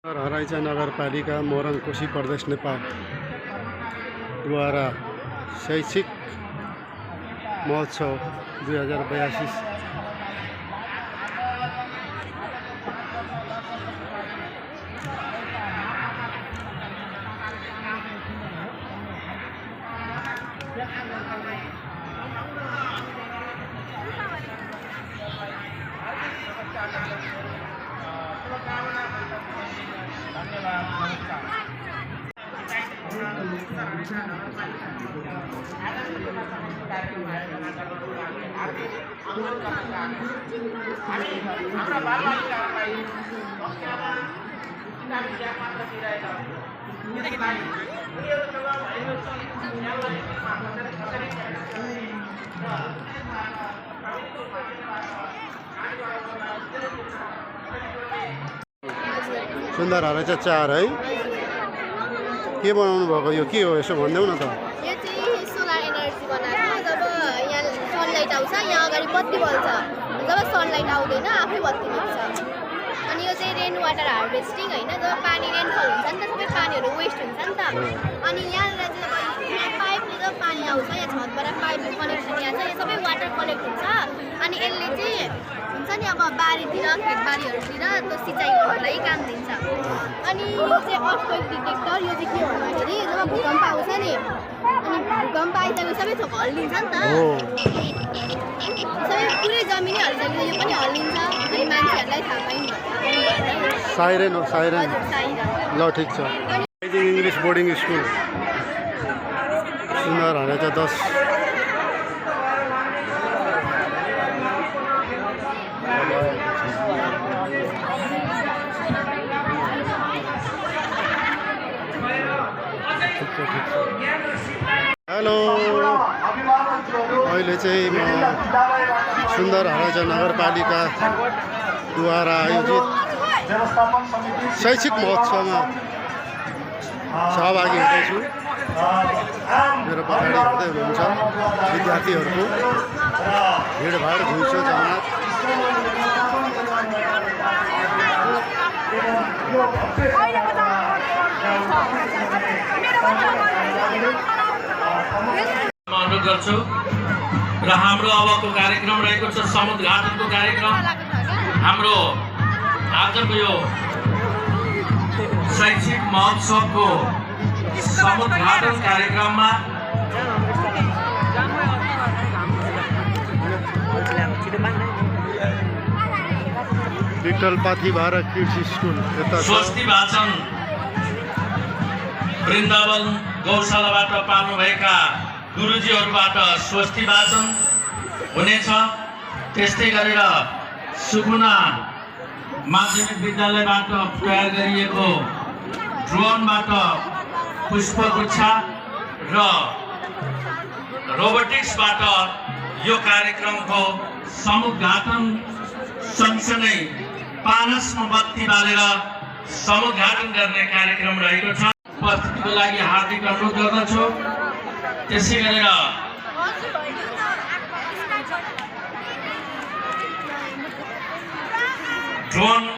हराइचा नगरपालिका मोरङ कोशी प्रदेश नेपाल द्वारा शैक्षिक महोत्सव 2082 सुन्दर हराइचा 4 है के बनाउनु भएको यो के हो यसो भन्देऊ न त। यो चाहिँ सोलर एनर्जी बनाएको। जब यहाँ सनलाइट आउँछ यहाँ अगाडि बत्ती बल्छ, जब सनलाइट आउँदैन आफै बत्ती बल्छ। अनि यो चाहिँ रेन वाटर हार्भेस्टिङ हैन, जब पानी रेनफल हुन्छ नि त सबै पानीहरू वेस्ट हुन्छ नि त। अनि यहाँनिर चाहिँ यहाँ पाइपले जब पानी आउँछ यहाँ छतबाट पाइपले कनेक्सन यहाँ छ, यो सबै वाटर कलेक्ट हुन्छ। अनि यसले चाहिँ हुन्छ नि अब बारीतिर खेतबारीहरूतिर त्यो सिँचाइ गर्नको लागि काम दिन्छ। अनि यो चाहिँ अर्थक्वेक डिटेक्टर, यो चाहिँ के भन्दाखेरि जब भूकम्प आउँछ नि अनि भूकम्प आइसकेपछि सबै थोक हल्लिन्छ नि त, सबै पुरै जमिनै हल्लिसकेपछि यो पनि हल्लिन्छ। अनि मान्छेहरूलाई थाहा पाइन्छ साइरेन हो साइरेन। ल ठिक छ। इङ्ग्लिस बोर्डिङ स्कुल सुन्दर हराइचा 10 हेलो अहिले चाहिँ म सुन्दर हराइचा नगरपालिकाद्वारा आयोजित शैक्षिक महोत्सवमा सहभागी हुँदैछु। मेरो पछाडि हेर्दै हुनुहुन्छ विद्यार्थीहरूको भिडभाड घुइँचो जमात। अनुरोध गर्छु र हाम्रो अबको कार्यक्रम रहेको छ समुद्घाटनको कार्यक्रम। हाम्रो आजको यो शैक्षिक महोत्सवको समुद्घाटन कार्यक्रममा विठ्ठल पाथीभारा कृषि स्कुल स्वस्ति वाचन वृन्दावन गौशालाबाट पाल्नुभएका गुरुजीहरूबाट स्वस्ति वाचन हुनेछ। त्यस्तै गरेर सुकुना माध्यमिक विद्यालयबाट तयार गरिएको ड्रोनबाट पुष्पगुच्छा र रोबोटिक्सबाट यो कार्यक्रमको समुद्घाटन सँगसँगै पानसमा बत्ती बालेर समुद्घाटन गर्ने कार्यक्रम रहेको छ। उपस्थितिको लागि हार्दिक अनुरोध गर्दछु। त्यसै गरेर ड्रोन